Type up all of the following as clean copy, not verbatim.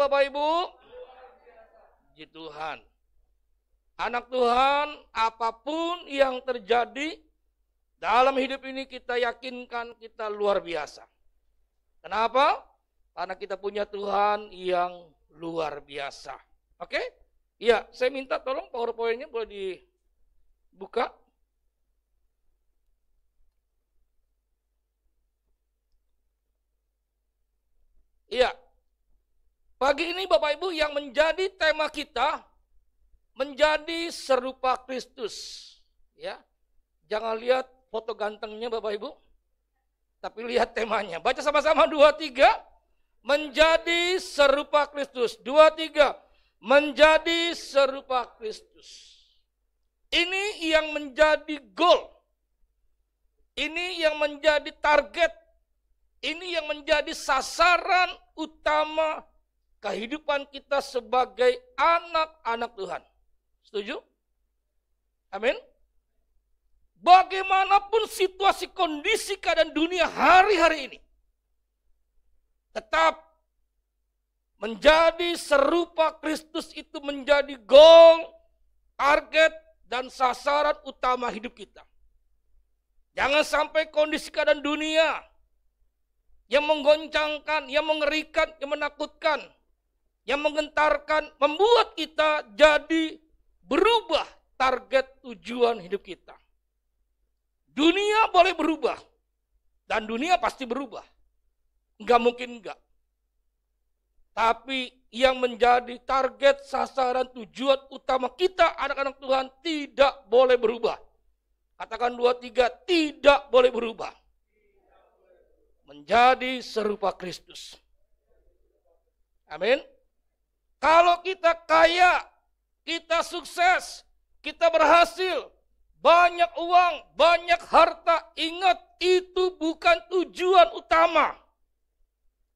Bapak Ibu? Puji Tuhan. Anak Tuhan, apapun yang terjadi dalam hidup ini kita yakinkan kita luar biasa. Kenapa? Karena kita punya Tuhan yang luar biasa. Oke? Iya, saya minta tolong PowerPoint-nya boleh dibuka. Iya. Pagi ini Bapak Ibu yang menjadi tema kita menjadi serupa Kristus. Ya. Jangan lihat foto gantengnya Bapak Ibu, tapi lihat temanya. Baca sama-sama 2-3. Menjadi serupa Kristus. 2-3. Menjadi serupa Kristus. Ini yang menjadi goal. Ini yang menjadi target. Ini yang menjadi sasaran utama kehidupan kita sebagai anak-anak Tuhan. Setuju? Amin. Bagaimanapun situasi kondisi keadaan dunia hari-hari ini, tetap menjadi serupa Kristus itu menjadi goal, target, dan sasaran utama hidup kita. Jangan sampai kondisi keadaan dunia yang menggoncangkan, yang mengerikan, yang menakutkan, yang menggentarkan, membuat kita jadi berubah target tujuan hidup kita. Dunia boleh berubah, dan dunia pasti berubah. Enggak mungkin enggak. Tapi yang menjadi target, sasaran, tujuan utama kita anak-anak Tuhan tidak boleh berubah. Katakan 2-3, tidak boleh berubah. Menjadi serupa Kristus. Amin. Kalau kita kaya, kita sukses, kita berhasil, banyak uang, banyak harta, ingat itu bukan tujuan utama.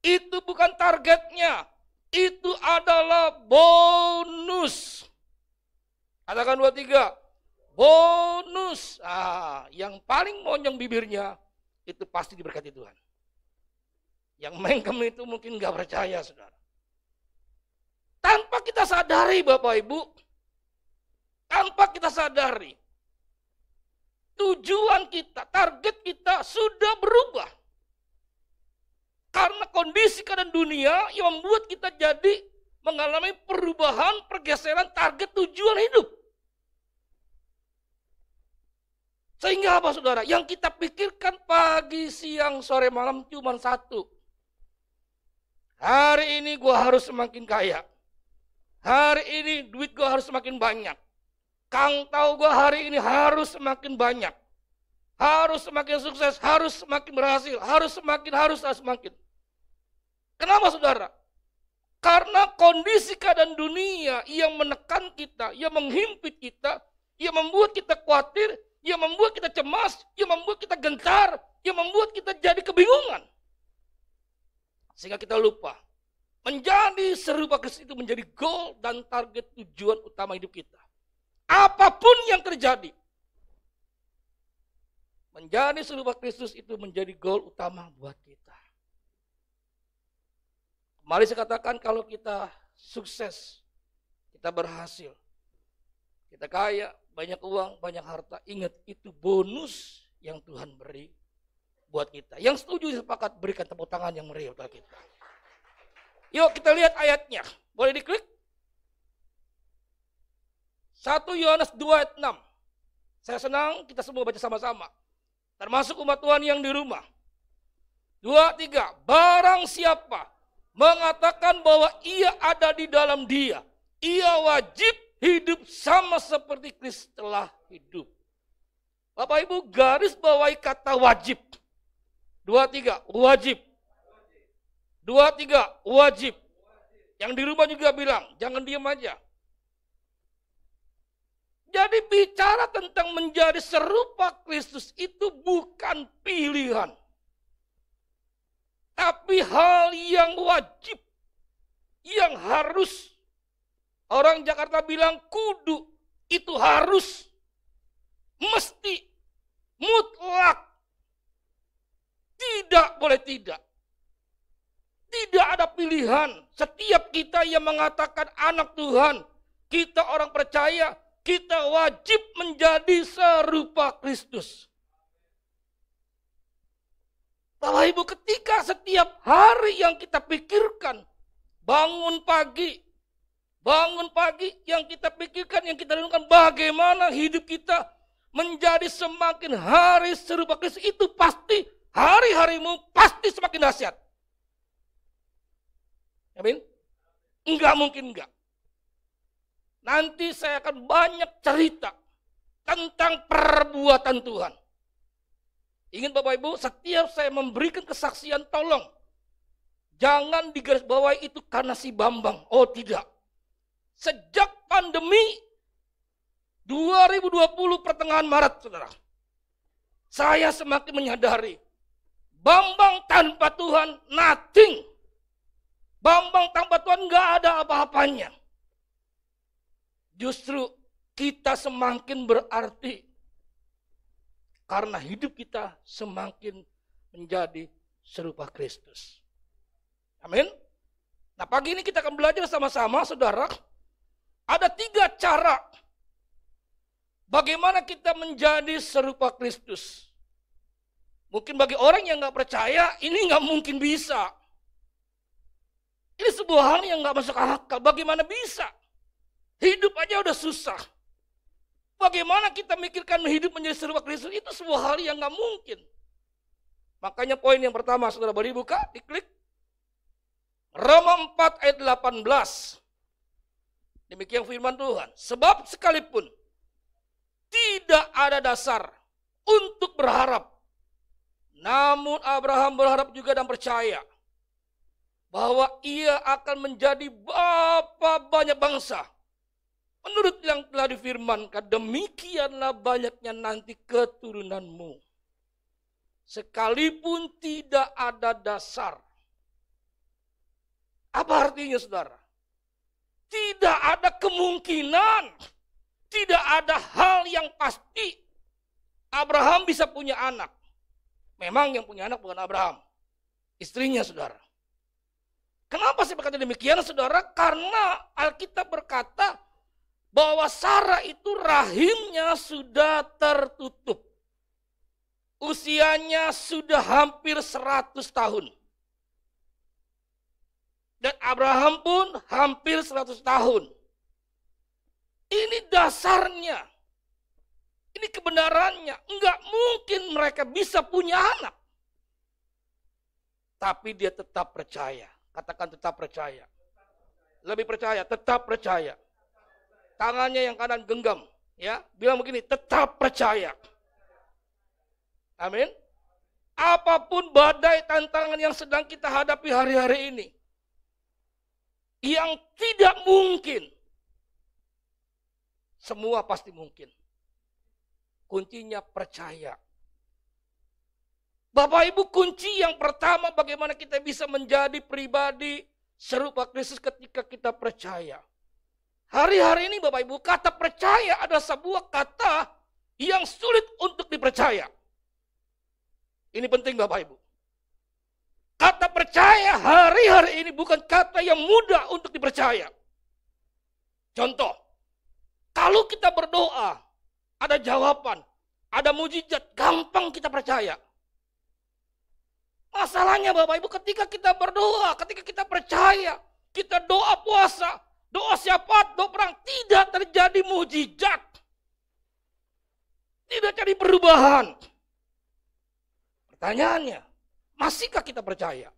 Itu bukan targetnya. Itu adalah bonus. Katakan 2-3. Bonus. Yang paling monyong bibirnya itu pasti diberkati Tuhan. Yang mengkem itu mungkin gak percaya, saudara. Tanpa kita sadari Bapak Ibu, tanpa kita sadari, tujuan kita, target kita sudah berubah. Karena kondisi keadaan dunia yang membuat kita jadi mengalami perubahan, pergeseran target tujuan hidup. Sehingga apa saudara? Yang kita pikirkan pagi, siang, sore, malam cuma satu. Hari ini gue harus semakin kaya. Hari ini duit gue harus semakin banyak. Kang tahu gue hari ini harus semakin banyak. Harus semakin sukses, harus semakin berhasil, harus semakin. Kenapa saudara? Karena kondisi keadaan dunia yang menekan kita, yang menghimpit kita, yang membuat kita khawatir, yang membuat kita cemas, yang membuat kita gentar, yang membuat kita jadi kebingungan. Sehingga kita lupa. Menjadi serupa Kristus itu menjadi goal dan target tujuan utama hidup kita. Apapun yang terjadi. Menjadi serupa Kristus itu menjadi goal utama buat kita. Mari saya katakan kalau kita sukses, kita berhasil, kita kaya, banyak uang, banyak harta. Ingat itu bonus yang Tuhan beri buat kita. Yang setuju sepakat berikan tepuk tangan yang meriah buat kita. Yuk kita lihat ayatnya. Boleh diklik? 1 Yohanes 2 ayat 6. Saya senang kita semua baca sama-sama. Termasuk umat Tuhan yang di rumah. 2-3. Barang siapa mengatakan bahwa ia ada di dalam dia, ia wajib hidup sama seperti Kristus telah hidup. Bapak Ibu garis bawahi kata wajib. 2-3. Wajib. 2-3. Wajib. Yang di rumah juga bilang, jangan diam aja. Jadi bicara tentang menjadi serupa Kristus itu bukan pilihan. Tapi hal yang wajib. Yang harus. Orang Jakarta bilang kudu. Itu harus. Mesti. Mutlak. Tidak boleh tidak. Tidak ada pilihan. Setiap kita yang mengatakan anak Tuhan, kita orang percaya, kita wajib menjadi serupa Kristus. Bapak Ibu, ketika setiap hari yang kita pikirkan, bangun pagi yang kita pikirkan, yang kita renungkan, bagaimana hidup kita menjadi semakin hari serupa Kristus, itu pasti hari-harimu pasti semakin dahsyat. Amin? Enggak mungkin enggak. Nanti saya akan banyak cerita tentang perbuatan Tuhan. Ingat Bapak Ibu, setiap saya memberikan kesaksian, tolong jangan digarisbawahi itu karena si Bambang. Oh tidak. Sejak pandemi 2020 pertengahan Maret, saudara, saya semakin menyadari Bambang tanpa Tuhan nothing. Bambang tanpa Tuhan nggak ada apa-apanya. Justru kita semakin berarti karena hidup kita semakin menjadi serupa Kristus. Amin. Nah, pagi ini kita akan belajar sama-sama, saudara. Ada 3 cara bagaimana kita menjadi serupa Kristus. Mungkin bagi orang yang nggak percaya, ini nggak mungkin bisa. Ini sebuah hal yang nggak masuk akal. Bagaimana bisa? Hidup aja udah susah. Bagaimana kita mikirkan hidup menjadi serupa Kristus? Itu sebuah hal yang nggak mungkin. Makanya poin yang pertama, saudara boleh buka, diklik. Roma 4 ayat 18. Demikian firman Tuhan. Sebab sekalipun tidak ada dasar untuk berharap, namun Abraham berharap juga dan percaya bahwa ia akan menjadi bapa banyak bangsa. Menurut yang telah difirmankan, demikianlah banyaknya nanti keturunanmu. Sekalipun tidak ada dasar. Apa artinya, saudara? Tidak ada kemungkinan, tidak ada hal yang pasti Abraham bisa punya anak. Memang yang punya anak bukan Abraham, istrinya, saudara. Kenapa saya berkata demikian, saudara? Karena Alkitab berkata bahwa Sarah itu rahimnya sudah tertutup. Usianya sudah hampir 100 tahun. Dan Abraham pun hampir 100 tahun. Ini dasarnya. Ini kebenarannya. Enggak mungkin mereka bisa punya anak. Tapi dia tetap percaya. Katakan tetap percaya. Lebih percaya, tetap percaya. Tangannya yang kanan genggam, ya, bilang begini, tetap percaya. Amin. Apapun badai tantangan yang sedang kita hadapi hari-hari ini, yang tidak mungkin, semua pasti mungkin. Kuncinya percaya. Bapak Ibu, kunci yang pertama bagaimana kita bisa menjadi pribadi serupa Kristus ketika kita percaya. Hari-hari ini Bapak Ibu, kata percaya adalah sebuah kata yang sulit untuk dipercaya. Ini penting Bapak Ibu. Kata percaya hari-hari ini bukan kata yang mudah untuk dipercaya. Contoh, kalau kita berdoa, ada jawaban, ada mujizat, gampang kita percaya. Masalahnya Bapak Ibu, ketika kita berdoa, ketika kita percaya, kita doa puasa, doa syafaat, doa perang, tidak terjadi mujizat. Tidak terjadi perubahan. Pertanyaannya, masihkah kita percaya?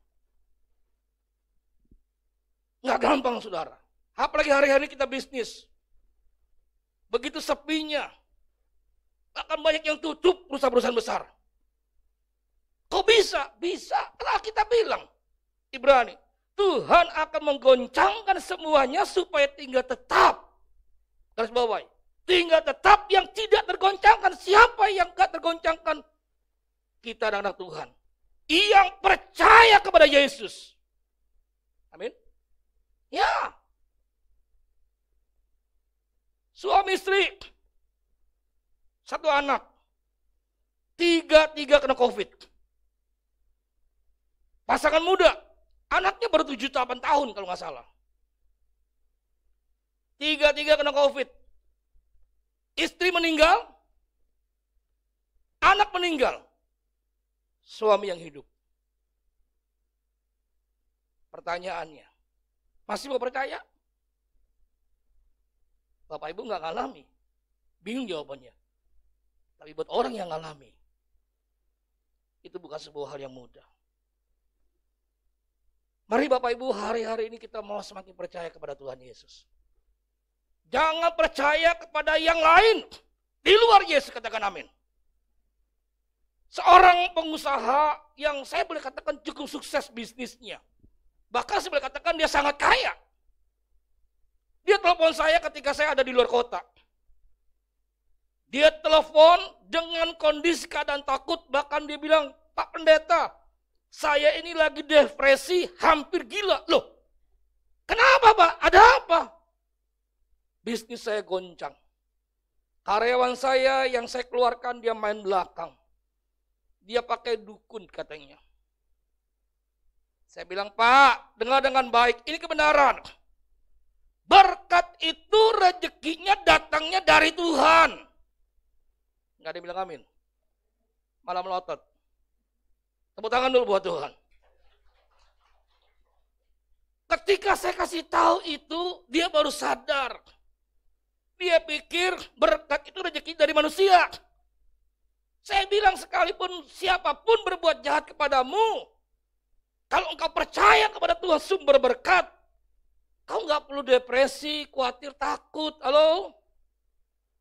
Nggak gampang, saudara. Apalagi hari-hari kita bisnis. Begitu sepinya, akan banyak yang tutup perusahaan-perusahaan besar. Kok bisa? Bisa. Telah kita bilang, Ibrani, Tuhan akan menggoncangkan semuanya supaya tinggal tetap. Garis bawahi. Tinggal tetap yang tidak tergoncangkan. Siapa yang gak tergoncangkan? Kita anak-anak Tuhan. Yang percaya kepada Yesus. Amin. Ya. Suami istri. 1 anak. 3 kena COVID. Pasangan muda. Anaknya baru 7-8 tahun kalau nggak salah. Tiga kena COVID. Istri meninggal, anak meninggal, suami yang hidup. Pertanyaannya, masih mau percaya? Bapak Ibu nggak ngalami, bingung jawabannya. Tapi buat orang yang ngalami, itu bukan sebuah hal yang mudah. Mari Bapak Ibu, hari-hari ini kita mau semakin percaya kepada Tuhan Yesus. Jangan percaya kepada yang lain di luar Yesus, katakan amin. Seorang pengusaha yang saya boleh katakan cukup sukses bisnisnya. Bahkan saya boleh katakan dia sangat kaya. Dia telepon saya ketika saya ada di luar kota. Dia telepon dengan kondisi keadaan takut, bahkan dia bilang, Pak Pendeta, saya ini lagi depresi, hampir gila. Loh, kenapa Pak? Ada apa? Bisnis saya goncang. Karyawan saya yang saya keluarkan dia main belakang. Dia pakai dukun katanya. Saya bilang, Pak, dengar dengan baik, ini kebenaran. Berkat itu rezekinya datangnya dari Tuhan. Enggak ada yang bilang amin. Malah melotot. Tepuk tangan dulu buat Tuhan. Ketika saya kasih tahu itu, dia baru sadar. Dia pikir berkat itu rezeki dari manusia. Saya bilang sekalipun siapapun berbuat jahat kepadamu, kalau engkau percaya kepada Tuhan sumber berkat, kau nggak perlu depresi, khawatir, takut. Halo?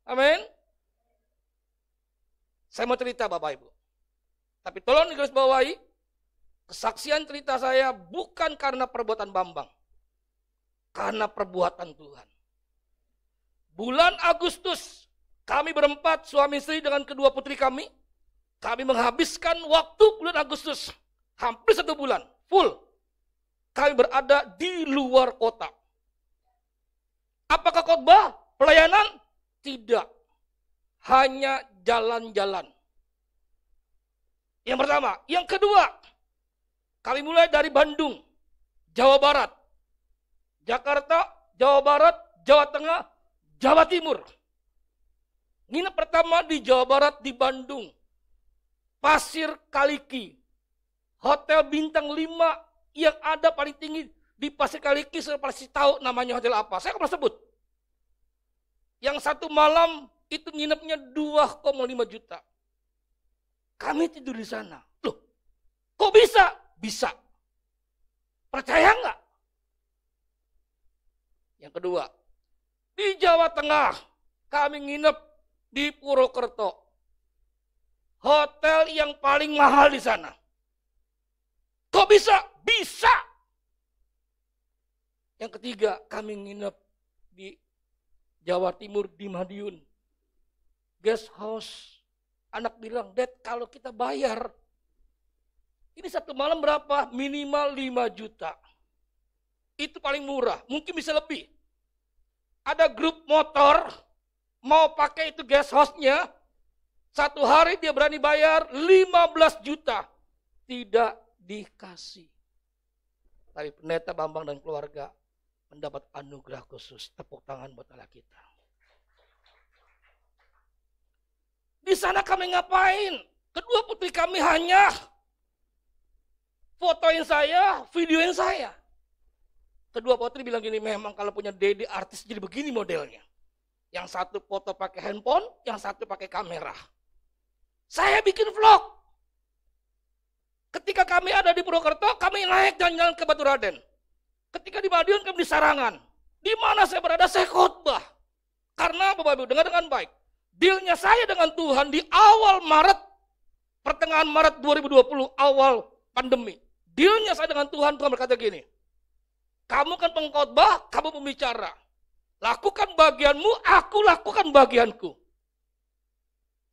Amin? Saya mau cerita Bapak Ibu. Tapi tolong digarisbawahi, kesaksian cerita saya bukan karena perbuatan Bambang. Karena perbuatan Tuhan. Bulan Agustus, kami berempat, suami istri dengan kedua putri kami menghabiskan waktu bulan Agustus, hampir 1 bulan, full. Kami berada di luar kota. Apakah khotbah? Pelayanan? Tidak. Hanya jalan-jalan. Yang pertama. Yang kedua, kami mulai dari Bandung, Jawa Barat, Jakarta, Jawa Barat, Jawa Tengah, Jawa Timur. Nginep pertama di Jawa Barat di Bandung. Pasir Kaliki. Hotel bintang 5 yang ada paling tinggi di Pasir Kaliki, saya pasti tahu namanya hotel apa. Saya pernah sebut. Yang 1 malam itu nginepnya 2,5 juta. Kami tidur di sana. Loh, kok bisa? Bisa. Percaya nggak? Yang kedua, di Jawa Tengah, kami nginep di Purwokerto. Hotel yang paling mahal di sana. Kok bisa? Bisa. Yang ketiga, kami nginep di Jawa Timur, di Madiun. Guest house. Anak bilang, Dad, kalau kita bayar, ini 1 malam berapa? Minimal 5 juta. Itu paling murah, mungkin bisa lebih. Ada grup motor, mau pakai itu guest house-nya, 1 hari dia berani bayar 15 juta. Tidak dikasih. Tapi pendeta Bambang dan keluarga mendapat anugerah khusus. Tepuk tangan buat Allah kita. Di sana kami ngapain? Kedua putri kami hanya fotoin saya, videoin saya. Kedua putri bilang gini, memang kalau punya dede artis jadi begini modelnya. Yang satu foto pakai handphone, yang satu pakai kamera. Saya bikin vlog. Ketika kami ada di Purwokerto, kami naik jalan-jalan ke Baturaden. Ketika di Madiun, kami di Sarangan. Di mana saya berada, saya khotbah. Karena Bapak Ibu, dengar dengan baik. Dealnya saya dengan Tuhan di awal Maret, pertengahan Maret 2020, awal pandemi. Dealnya saya dengan Tuhan berkata gini, kamu kan pengkhotbah, kamu pembicara. Lakukan bagianmu, aku lakukan bagianku.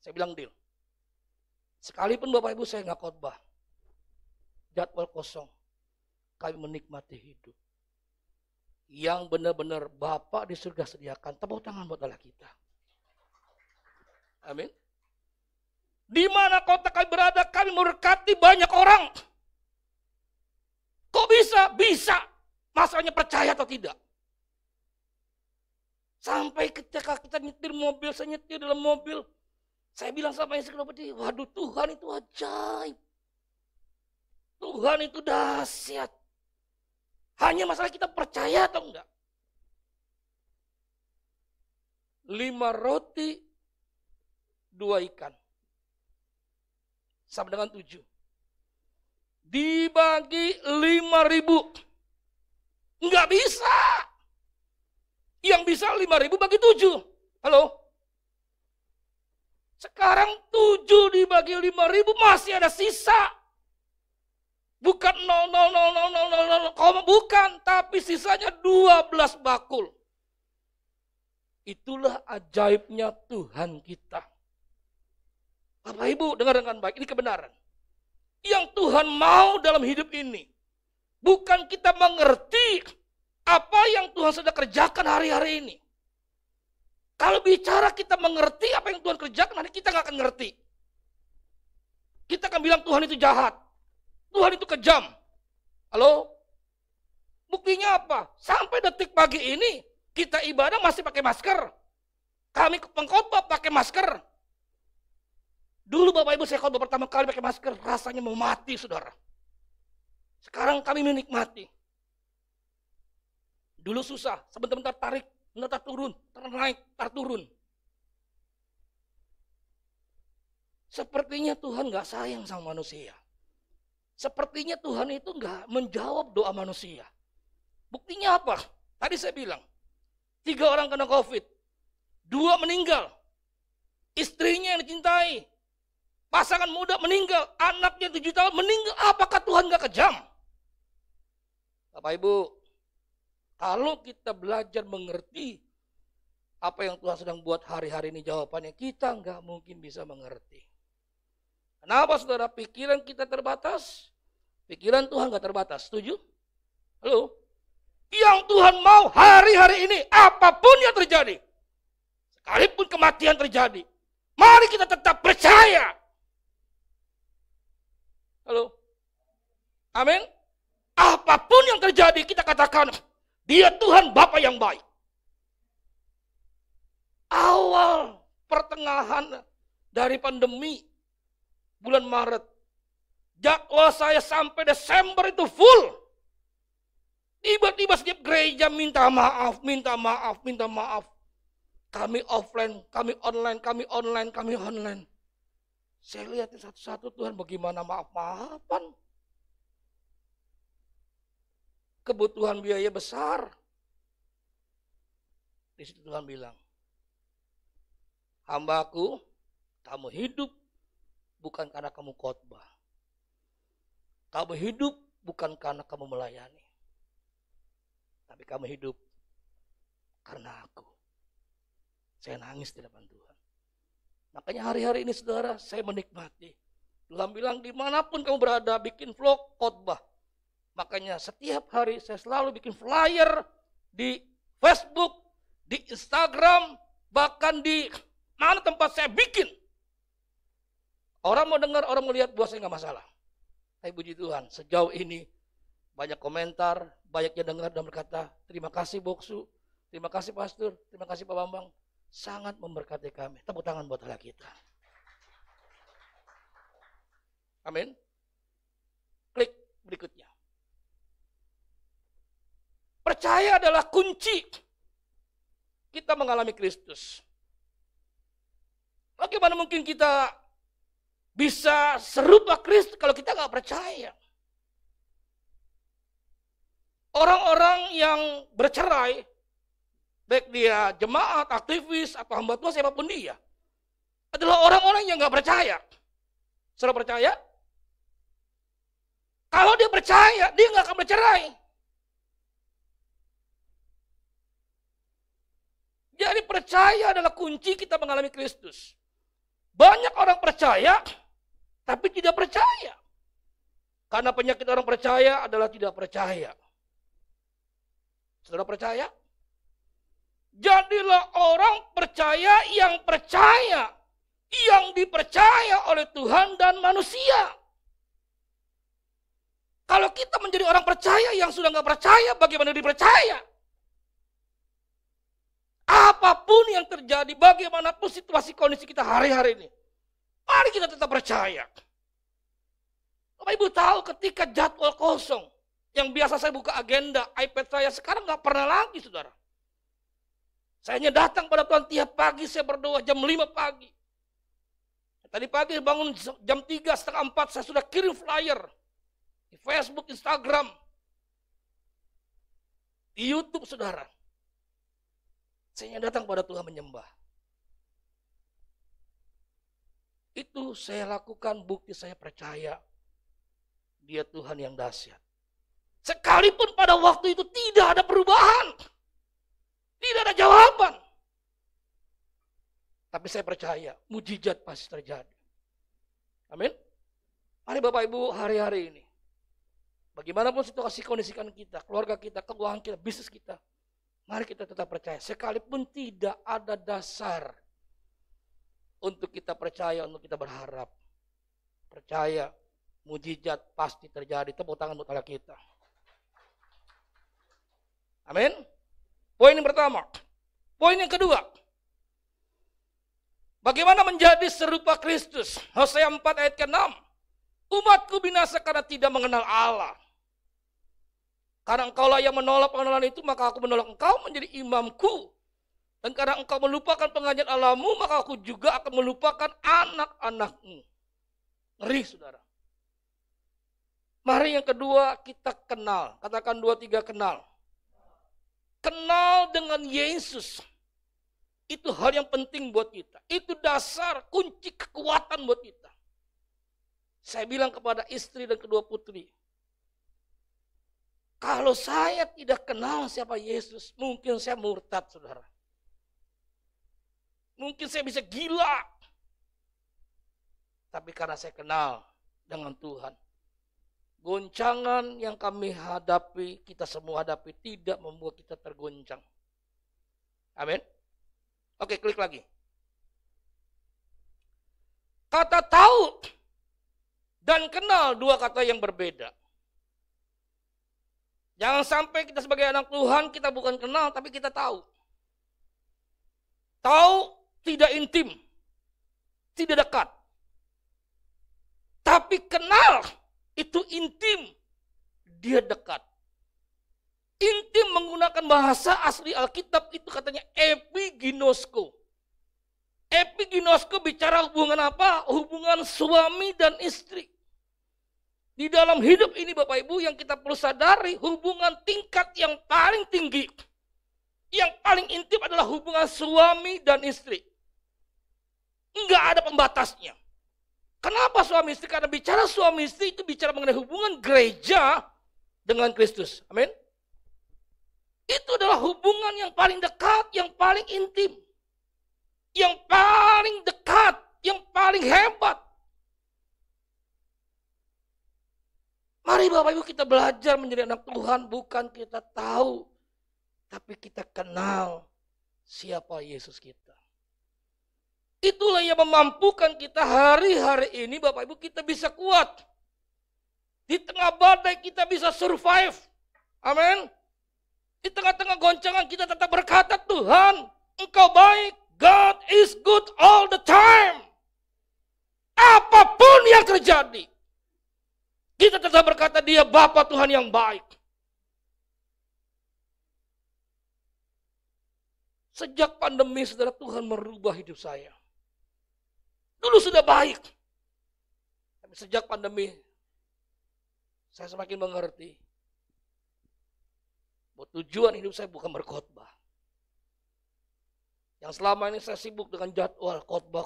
Saya bilang deal. Sekalipun Bapak Ibu saya nggak khotbah, jadwal kosong, kami menikmati hidup. Yang benar-benar Bapak di surga sediakan. Tepuk tangan buat Allah kita. Amin. Di mana kota kami berada, kami memberkati banyak orang. Kok bisa? Bisa. Masalahnya percaya atau tidak. Sampai ketika kita nyetir mobil, saya nyetir dalam mobil. Saya bilang sama istri, waduh Tuhan itu ajaib. Tuhan itu dahsyat. Hanya masalah kita percaya atau enggak. 5 roti, 2 ikan. Sama dengan 7. Dibagi 5.000. Enggak bisa. Yang bisa 5.000 bagi 7. Halo? Sekarang 7 dibagi 5.000 masih ada sisa. Bukan 0,00000, bukan, tapi sisanya 12 bakul. Itulah ajaibnya Tuhan kita. Bapak Ibu, dengar dengan baik, ini kebenaran. Yang Tuhan mau dalam hidup ini, bukan kita mengerti apa yang Tuhan sudah kerjakan hari-hari ini. Kalau bicara kita mengerti apa yang Tuhan kerjakan, nanti kita nggak akan ngerti. Kita akan bilang Tuhan itu jahat. Tuhan itu kejam. Halo? Buktinya apa? Sampai detik pagi ini, kita ibadah masih pakai masker. Kami pengkhotbah pakai masker. Dulu Bapak Ibu saya khotbah pertama kali pakai masker, rasanya mau mati saudara. Sekarang kami menikmati. Dulu susah, sebentar-bentar tarik, bentar turun, naik, turun. Sepertinya Tuhan gak sayang sama manusia. Sepertinya Tuhan itu gak menjawab doa manusia. Buktinya apa? Tadi saya bilang, 3 orang kena COVID, 2 meninggal. Istrinya yang dicintai, pasangan muda meninggal, anaknya 7 tahun meninggal. Apakah Tuhan gak kejam? Bapak Ibu, kalau kita belajar mengerti apa yang Tuhan sedang buat hari-hari ini, jawabannya kita nggak mungkin bisa mengerti. Kenapa saudara? Pikiran kita terbatas, pikiran Tuhan nggak terbatas. Setuju? Halo? Yang Tuhan mau hari-hari ini, apapun yang terjadi, sekalipun kematian terjadi, mari kita tetap percaya. Halo? Amin? Apapun yang terjadi, kita katakan, Dia Tuhan Bapa yang baik. Awal pertengahan dari pandemi, bulan Maret, jadwal saya sampai Desember itu full. Tiba-tiba setiap gereja minta maaf, minta maaf, minta maaf. Kami offline, kami online, kami online, kami online. Saya lihat satu-satu, Tuhan bagaimana maaf-maafan. Kebutuhan biaya besar. Di situ Tuhan bilang, hambaku, kamu hidup bukan karena kamu khotbah. Kamu hidup bukan karena kamu melayani. Tapi kamu hidup karena aku. Saya nangis di depan Tuhan. Makanya hari-hari ini saudara, saya menikmati. Tuhan bilang dimanapun kamu berada, bikin vlog, khotbah. Makanya setiap hari saya selalu bikin flyer di Facebook, di Instagram, bahkan di mana tempat saya bikin. Orang mau dengar, orang mau lihat, buat saya nggak masalah. Tapi puji Tuhan, sejauh ini banyak komentar, banyak yang dengar dan berkata, terima kasih Boksu, terima kasih Pastor, terima kasih Pak Bambang. Sangat memberkati kami. Tepuk tangan buat Allah kita. Amin. Klik berikutnya. Percaya adalah kunci kita mengalami Kristus. Bagaimana mungkin kita bisa serupa Kristus kalau kita nggak percaya? Orang-orang yang bercerai, baik dia jemaat, aktivis, atau hamba Tuhan, siapapun dia, adalah orang-orang yang nggak percaya. Saudara percaya? Kalau dia percaya, dia nggak akan bercerai. Jadi percaya adalah kunci kita mengalami Kristus. Banyak orang percaya, tapi tidak percaya. Karena penyakit orang percaya adalah tidak percaya. Saudara percaya? Jadilah orang percaya, yang dipercaya oleh Tuhan dan manusia. Kalau kita menjadi orang percaya yang sudah nggak percaya, bagaimana dipercaya? Apapun yang terjadi, bagaimanapun situasi kondisi kita hari-hari ini, mari kita tetap percaya. Bapak Ibu tahu ketika jadwal kosong, yang biasa saya buka agenda, iPad saya sekarang nggak pernah lagi, saudara. Saya hanya datang pada Tuhan tiap pagi, saya berdoa jam 5 pagi. Tadi pagi bangun jam 3, setengah 4, saya sudah kirim flyer. Di Facebook, Instagram, di YouTube, saudara. Saya hanya datang pada Tuhan menyembah. Itu saya lakukan, bukti saya percaya. Dia Tuhan yang dahsyat. Sekalipun pada waktu itu tidak ada perubahan. Tidak ada jawaban. Tapi saya percaya, mujizat pasti terjadi. Amin. Mari Bapak Ibu hari-hari ini, bagaimanapun situasi kondisikan kita, keluarga kita, keuangan kita, bisnis kita, mari kita tetap percaya. Sekalipun tidak ada dasar untuk kita percaya, untuk kita berharap. Percaya, mujizat pasti terjadi. Tepuk tangan buat Allah kita. Amin. Poin yang pertama. Poin yang kedua. Bagaimana menjadi serupa Kristus? Hosea 4 ayat ke-6. Umatku binasa karena tidak mengenal Allah. Karena engkaulah yang menolak pengenalan itu, maka aku menolak engkau menjadi imamku. Dan karena engkau melupakan pengajian Allahmu, maka aku juga akan melupakan anak-anakmu. Ngeri, saudara. Mari yang kedua kita kenal. Katakan 2, 3 kenal. Kenal dengan Yesus. Itu hal yang penting buat kita. Itu dasar, kunci kekuatan buat kita. Saya bilang kepada istri dan kedua putri, kalau saya tidak kenal siapa Yesus, mungkin saya murtad, saudara. Mungkin saya bisa gila. Tapi karena saya kenal dengan Tuhan, goncangan yang kami hadapi, kita semua hadapi, tidak membuat kita tergoncang. Amin. Oke, klik lagi. Kata tahu dan kenal, dua kata yang berbeda. Jangan sampai kita sebagai anak Tuhan, kita bukan kenal, tapi kita tahu. Tahu tidak intim, tidak dekat. Tapi kenal itu intim, dia dekat. Intim menggunakan bahasa asli Alkitab itu katanya epiginosko. Epiginosko bicara hubungan apa? Hubungan suami dan istri. Di dalam hidup ini Bapak Ibu yang kita perlu sadari, hubungan tingkat yang paling tinggi, yang paling intim adalah hubungan suami dan istri. Enggak ada pembatasnya. Kenapa suami istri? Karena bicara suami istri itu bicara mengenai hubungan gereja dengan Kristus. Amin. Itu adalah hubungan yang paling dekat, yang paling intim. Yang paling dekat, yang paling hebat. Mari Bapak Ibu kita belajar menjadi anak Tuhan, bukan kita tahu, tapi kita kenal siapa Yesus kita. Itulah yang memampukan kita hari-hari ini Bapak Ibu kita bisa kuat. Di tengah badai kita bisa survive. Amin. Di tengah-tengah goncangan kita tetap berkata, Tuhan, Engkau baik. God is good all the time. Apapun yang terjadi, kita tetap berkata Dia Bapa Tuhan yang baik. Sejak pandemi, saudara, Tuhan merubah hidup saya. Dulu sudah baik. Tapi sejak pandemi, saya semakin mengerti bahwa tujuan hidup saya bukan berkhotbah. Yang selama ini saya sibuk dengan jadwal khotbah.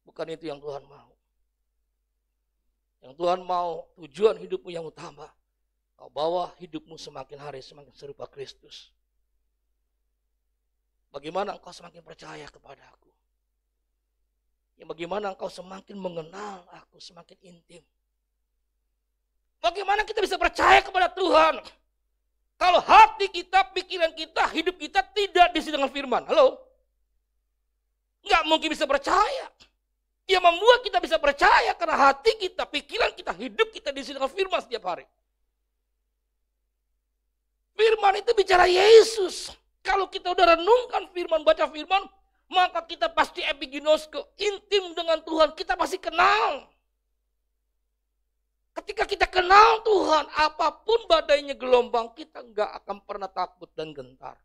Bukan itu yang Tuhan mau. Yang Tuhan mau, tujuan hidupmu yang utama. Kau bawa hidupmu semakin hari semakin serupa Kristus. Bagaimana engkau semakin percaya kepada aku. Ya, bagaimana engkau semakin mengenal aku, semakin intim. Bagaimana kita bisa percaya kepada Tuhan kalau hati kita, pikiran kita, hidup kita tidak diisi dengan firman? Halo? Nggak mungkin bisa percaya. Yang membuat kita bisa percaya karena hati kita, pikiran kita, hidup kita diisi dengan firman setiap hari. Firman itu bicara Yesus. Kalau kita udah renungkan firman, baca firman, maka kita pasti epiginosko, intim dengan Tuhan, kita pasti kenal. Ketika kita kenal Tuhan, apapun badainya gelombang, kita nggak akan pernah takut dan gentar.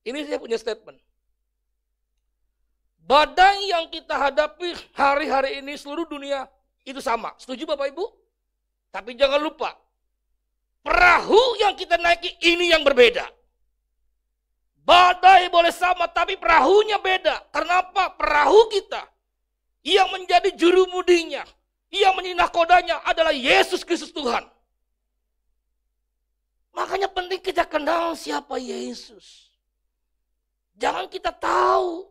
Ini saya punya statement. Badai yang kita hadapi hari-hari ini seluruh dunia itu sama. Setuju Bapak Ibu? Tapi jangan lupa, perahu yang kita naiki ini yang berbeda. Badai boleh sama tapi perahunya beda. Karena apa? Perahu kita yang menjadi juru mudinya, yang menyinakodanya adalah Yesus Kristus Tuhan. Makanya penting kita kenal siapa Yesus. Jangan kita tahu.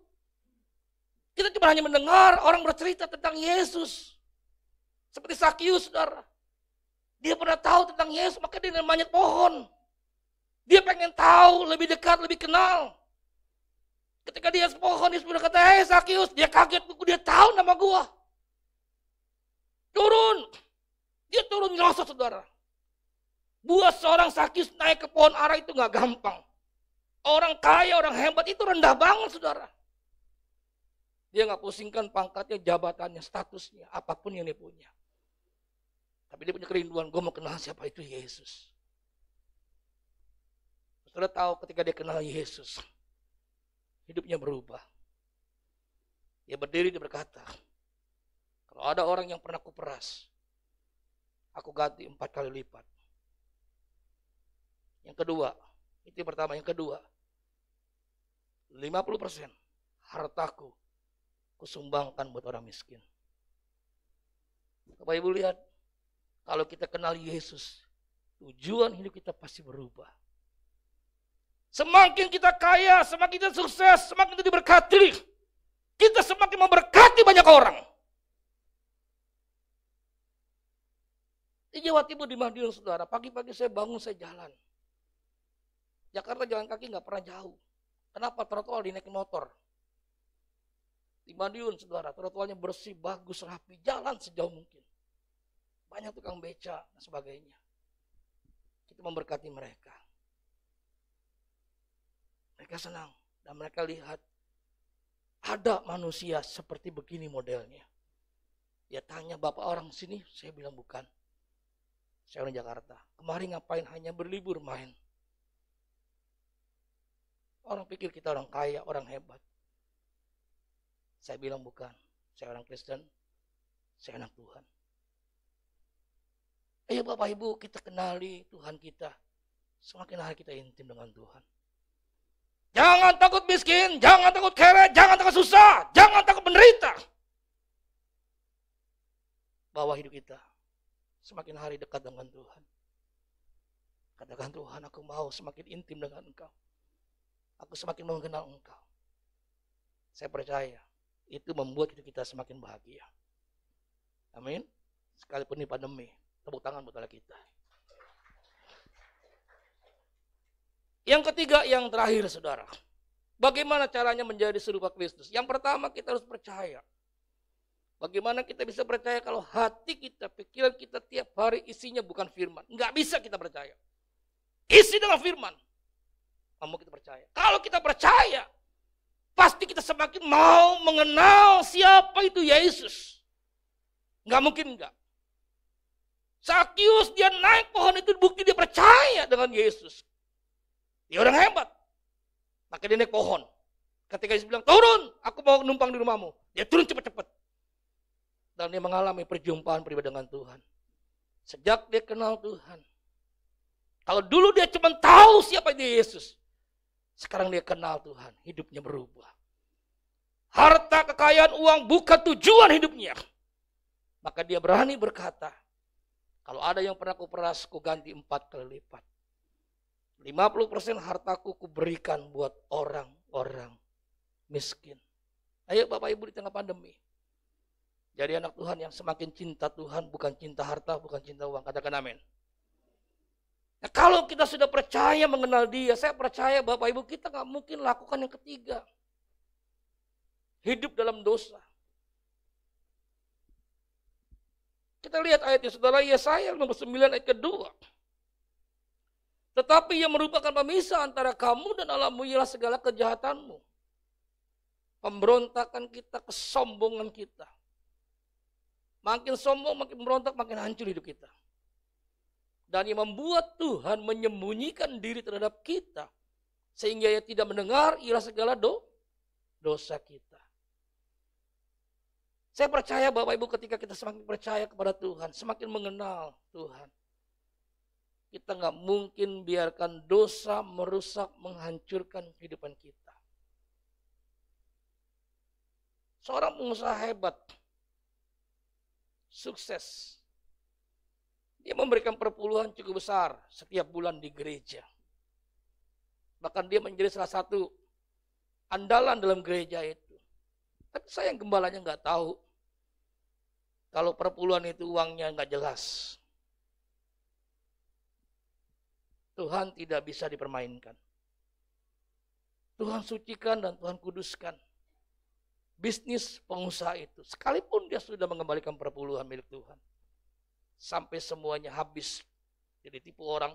Kita cuma hanya mendengar orang bercerita tentang Yesus. Seperti Sakius, saudara. Dia pernah tahu tentang Yesus, maka dia manjat pohon. Dia pengen tahu, lebih dekat, lebih kenal. Ketika dia sepohon, dia sudah kata, "Hei Sakius," dia kaget, dia tahu nama gua. Turun. Dia turun nyelosot, saudara. Buat seorang Sakius naik ke pohon ara itu gak gampang. Orang kaya, orang hebat itu rendah banget, saudara. Dia gak pusingkan pangkatnya, jabatannya, statusnya, apapun yang dia punya. Tapi dia punya kerinduan, gue mau kenal siapa itu Yesus. Saudara tahu ketika dia kenal Yesus, hidupnya berubah. Dia berdiri, dia berkata, kalau ada orang yang pernah kuperas, aku ganti 4 kali lipat. Yang kedua, itu yang pertama. Yang kedua, 50% hartaku kusumbangkan buat orang miskin. Bapak Ibu lihat, kalau kita kenal Yesus, tujuan hidup kita pasti berubah. Semakin kita kaya, semakin kita sukses, semakin kita diberkati, kita semakin memberkati banyak orang. Di Jawa Timur, di Madiun, saudara, pagi-pagi saya bangun, saya jalan. Jakarta jalan kaki nggak pernah jauh. Kenapa? Trotoar dinaikin motor. Di Madiun, saudara, trotoarnya bersih, bagus, rapi, jalan sejauh mungkin. Banyak tukang beca dan sebagainya. Kita memberkati mereka. Mereka senang dan mereka lihat ada manusia seperti begini modelnya. Dia tanya, "Bapak orang sini?" Saya bilang, "Bukan. Saya orang Jakarta. Kemarin ngapain? Hanya berlibur main." Orang pikir kita orang kaya, orang hebat. Saya bilang, "Bukan. Saya orang Kristen. Saya anak Tuhan." Ayo Bapak Ibu, kita kenali Tuhan kita. Semakin hari kita intim dengan Tuhan. Jangan takut miskin, jangan takut kere, jangan takut susah, jangan takut menderita. Bawa hidup kita semakin hari dekat dengan Tuhan. Katakan, "Tuhan, aku mau semakin intim dengan Engkau. Aku semakin mengenal Engkau." Saya percaya itu membuat hidup kita semakin bahagia. Amin. Sekalipun ini pandemi, tepuk tangan buat Allah kita. Yang ketiga, yang terakhir, saudara. Bagaimana caranya menjadi serupa Kristus? Yang pertama, kita harus percaya. Bagaimana kita bisa percaya kalau hati kita, pikiran kita tiap hari isinya bukan firman? Nggak bisa kita percaya. Isi dengan firman. Mau kita percaya. Kalau kita percaya, pasti kita semakin mau mengenal siapa itu Yesus. Nggak mungkin enggak. Sakius dia naik pohon itu bukti dia percaya dengan Yesus. Dia orang hebat. Maka dia naik pohon. Ketika Yesus bilang, "Turun, aku mau numpang di rumahmu." Dia turun cepat-cepat. Dan dia mengalami perjumpaan pribadi dengan Tuhan. Sejak dia kenal Tuhan. Kalau dulu dia cuma tahu siapa itu Yesus. Sekarang dia kenal Tuhan, hidupnya berubah. Harta, kekayaan, uang bukan tujuan hidupnya. Maka dia berani berkata, "Kalau ada yang pernah kuperas, ku ganti 4 kali lipat. 50% hartaku kuberikan buat orang-orang miskin." Ayo Bapak Ibu, di tengah pandemi, jadi anak Tuhan yang semakin cinta Tuhan, bukan cinta harta, bukan cinta uang. Katakan amin. Nah, kalau kita sudah percaya mengenal dia, saya percaya Bapak Ibu kita gak mungkin lakukan yang ketiga. hidup dalam dosa. Kita lihat ayatnya saudara, Yesaya 59 ayat kedua. Tetapi yang merupakan pemisah antara kamu dan Allahmu ialah segala kejahatanmu. Pemberontakan kita, kesombongan kita. Makin sombong, makin berontak, makin hancur hidup kita. Dan yang membuat Tuhan menyembunyikan diri terhadap kita, sehingga ia tidak mendengar, ialah segala dosa kita. Saya percaya Bapak Ibu ketika kita semakin percaya kepada Tuhan, semakin mengenal Tuhan, kita nggak mungkin biarkan dosa merusak, menghancurkan kehidupan kita. Seorang pengusaha hebat, sukses, dia memberikan perpuluhan cukup besar setiap bulan di gereja. Bahkan dia menjadi salah satu andalan dalam gereja itu. Tapi sayang gembalanya nggak tahu kalau perpuluhan itu uangnya nggak jelas. Tuhan tidak bisa dipermainkan. Tuhan sucikan dan Tuhan kuduskan bisnis pengusaha itu. Sekalipun dia sudah mengembalikan perpuluhan milik Tuhan, sampai semuanya habis, jadi tipu orang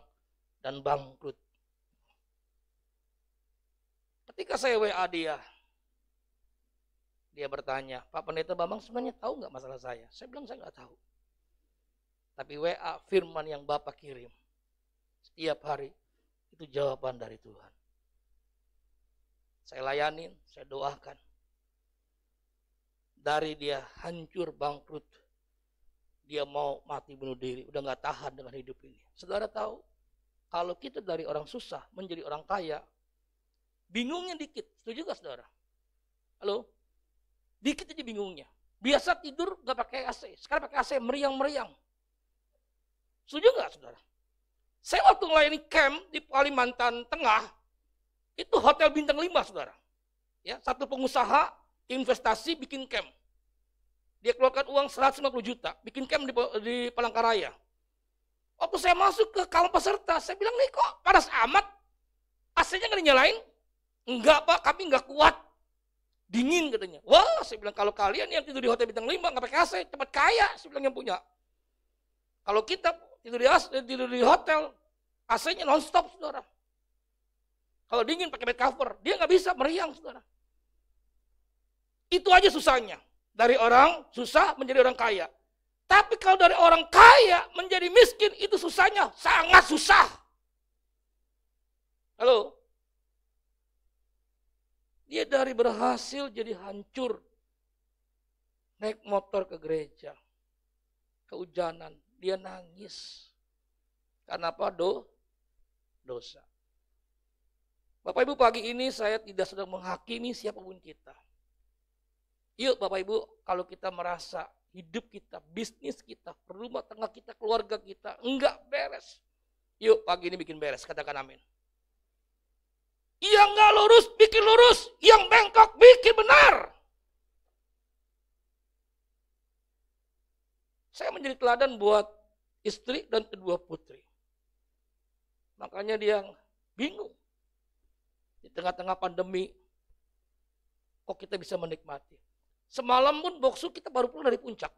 dan bangkrut. Ketika saya WA dia bertanya, Pak Pendeta Bambang sebenarnya tahu nggak masalah saya? Saya bilang saya nggak tahu. Tapi WA firman yang Bapak kirim setiap hari itu jawaban dari Tuhan. Saya layanin, saya doakan. Dari dia hancur bangkrut, dia mau mati bunuh diri, udah nggak tahan dengan hidup ini. Saudara tahu, kalau kita dari orang susah menjadi orang kaya, bingungnya dikit. Setuju gak saudara? Halo? Dikit aja bingungnya. Biasa tidur gak pakai AC, sekarang pakai AC meriang-meriang. Setuju gak saudara? Saya waktu melayani camp di Kalimantan Tengah, itu hotel bintang 5 saudara. Ya, satu pengusaha investasi bikin camp. Dia keluarkan uang 150 juta, bikin camp di Palangkaraya. Waktu saya masuk ke kaum peserta, saya bilang, nih kok panas amat? AC-nya nggak dinyalain? Enggak Pak, kami nggak kuat. Dingin katanya. Wah, saya bilang kalau kalian yang tidur di hotel bintang 5 nggak pakai AC, cepat kaya, saya bilang yang punya. Kalau kita tidur di hotel, AC-nya non-stop saudara. Kalau dingin pakai bed cover, dia nggak bisa meriang saudara. Itu aja susahnya. Dari orang susah menjadi orang kaya. Tapi kalau dari orang kaya menjadi miskin, itu susahnya sangat susah. Halo? Dia dari berhasil jadi hancur. Naik motor ke gereja. Kehujanan. Dia nangis. Karena apa? Dosa. Bapak Ibu, pagi ini saya tidak sedang menghakimi siapapun kita. Yuk Bapak Ibu, kalau kita merasa hidup kita, bisnis kita, rumah tangga kita, keluarga kita enggak beres. Yuk pagi ini bikin beres, katakan amin. Yang enggak lurus, bikin lurus. Yang bengkok, bikin benar. Saya menjadi teladan buat istri dan kedua putri. Makanya dia bingung. Di tengah-tengah pandemi, kok kita bisa menikmati. Semalam pun boksu kita baru pulang dari puncak.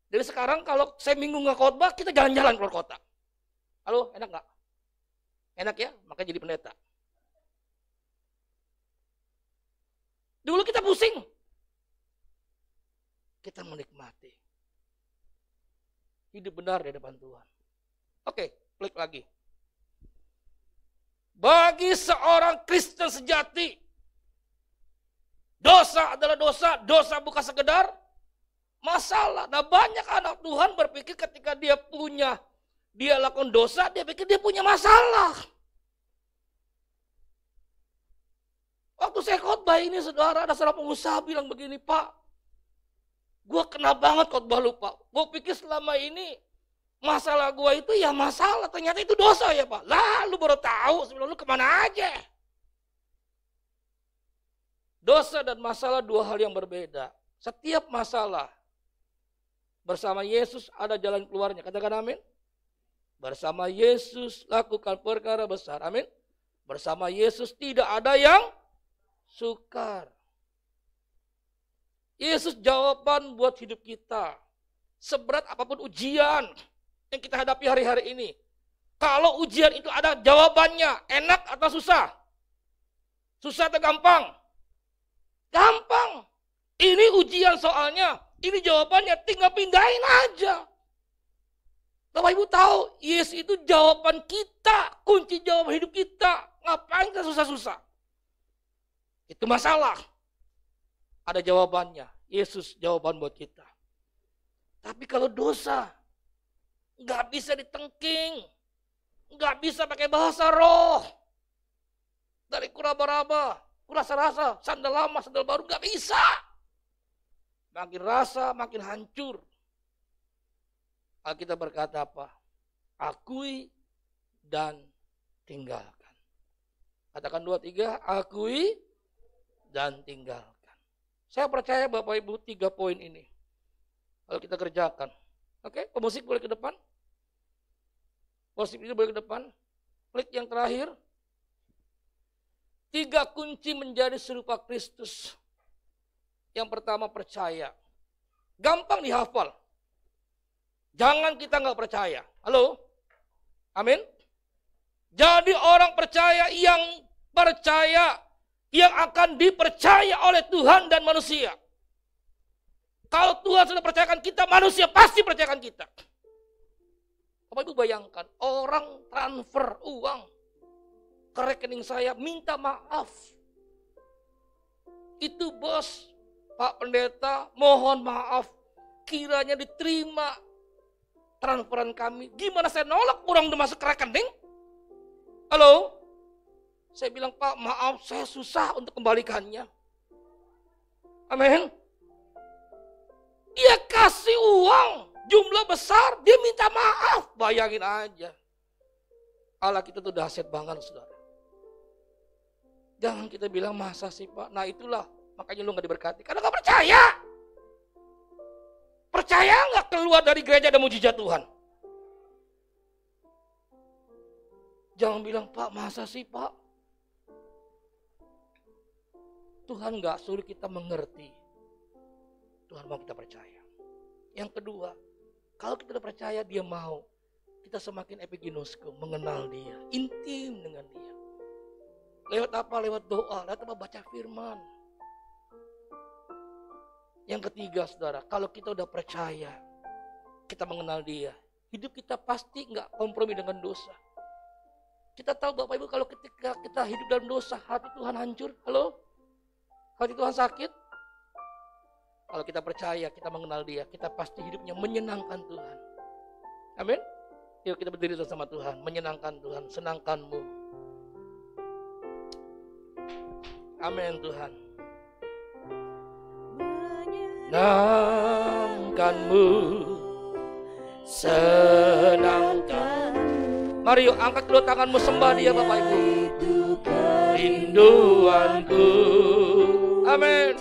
Jadi sekarang kalau saya minggu nggak khotbah, kita jalan-jalan keluar kota. Halo, enak nggak? Enak ya, makanya jadi pendeta. Dulu kita pusing. Kita menikmati. Hidup benar di depan Tuhan. Oke, klik lagi. Bagi seorang Kristen sejati, dosa adalah dosa, dosa bukan sekedar masalah. Nah banyak anak Tuhan berpikir ketika dia lakukan dosa, dia pikir dia punya masalah. Waktu saya khotbah ini saudara, ada seorang pengusaha bilang begini, Pak, gue kena banget khotbah lu Pak. Gue pikir selama ini masalah gue itu ya masalah, ternyata itu dosa ya Pak. Lah lu baru tahu, sebelum lu kemana aja. Dosa dan masalah dua hal yang berbeda. Setiap masalah bersama Yesus ada jalan keluarnya. Katakan amin. Bersama Yesus lakukan perkara besar. Amin. Bersama Yesus tidak ada yang sukar. Yesus jawaban buat hidup kita. Seberat apapun ujian yang kita hadapi hari-hari ini. Kalau ujian itu ada jawabannya, enak atau susah? Susah atau gampang? Gampang. Ini ujian soalnya, ini jawabannya, tinggal pindahin aja. Bapak Ibu tahu, Yesus itu jawaban kita, kunci jawaban hidup kita. Ngapain kita susah-susah? Itu masalah. Ada jawabannya, Yesus jawaban buat kita. Tapi kalau dosa, nggak bisa ditengking, nggak bisa pakai bahasa roh. Dari kuraba-raba, kurasa-rasa, sandal lama, sandal baru, nggak bisa. Makin rasa, makin hancur. Alkitab berkata apa? Akui dan tinggalkan. Katakan 2, 3, akui dan tinggalkan. Saya percaya Bapak Ibu 3 poin ini. Kalau kita kerjakan. Oke, pemusik boleh ke depan. Musik ini boleh ke depan. Klik yang terakhir. 3 kunci menjadi serupa Kristus. Yang pertama percaya. Gampang dihafal. Jangan kita nggak percaya. Halo? Amin? Jadi orang percaya yang akan dipercaya oleh Tuhan dan manusia. Kalau Tuhan sudah percayakan kita, manusia pasti percayakan kita. Bapak Ibu bayangkan, orang transfer uang ke rekening saya, minta maaf. Itu bos, Pak Pendeta, mohon maaf, kiranya diterima transferan kami. Gimana saya nolak, orang udah masuk ke rekening? Halo? Saya bilang, Pak maaf, saya susah untuk kembalikannya. Amin. Dia kasih uang jumlah besar, dia minta maaf. Bayangin aja. Allah kita tuh dahsyat banget, saudara. Jangan kita bilang, masa sih Pak? Nah itulah, makanya lu gak diberkati. Karena gak percaya. Percaya gak keluar dari gereja ada mujizat Tuhan? Jangan bilang, Pak masa sih Pak? Tuhan gak suruh kita mengerti. Tuhan mau kita percaya. Yang kedua, kalau kita udah percaya dia mau, kita semakin epiginosko, mengenal dia, intim dengan dia. Lewat apa? Lewat doa, lewat apa? Baca firman. Yang ketiga saudara, kalau kita udah percaya, kita mengenal dia, hidup kita pasti gak kompromi dengan dosa. Kita tahu Bapak Ibu, kalau ketika kita hidup dalam dosa, hati Tuhan hancur. Halo? Hati Tuhan sakit. Kalau kita percaya, kita mengenal dia, kita pasti hidupnya menyenangkan Tuhan. Amin. Yuk kita berdiri bersama Tuhan. Menyenangkan Tuhan, senangkanmu. Amin Tuhan. Menyenangkanmu, senangkan. Mari yuk angkat kedua tanganmu, sembah dia Bapak Ibu. Rinduanku. Amin.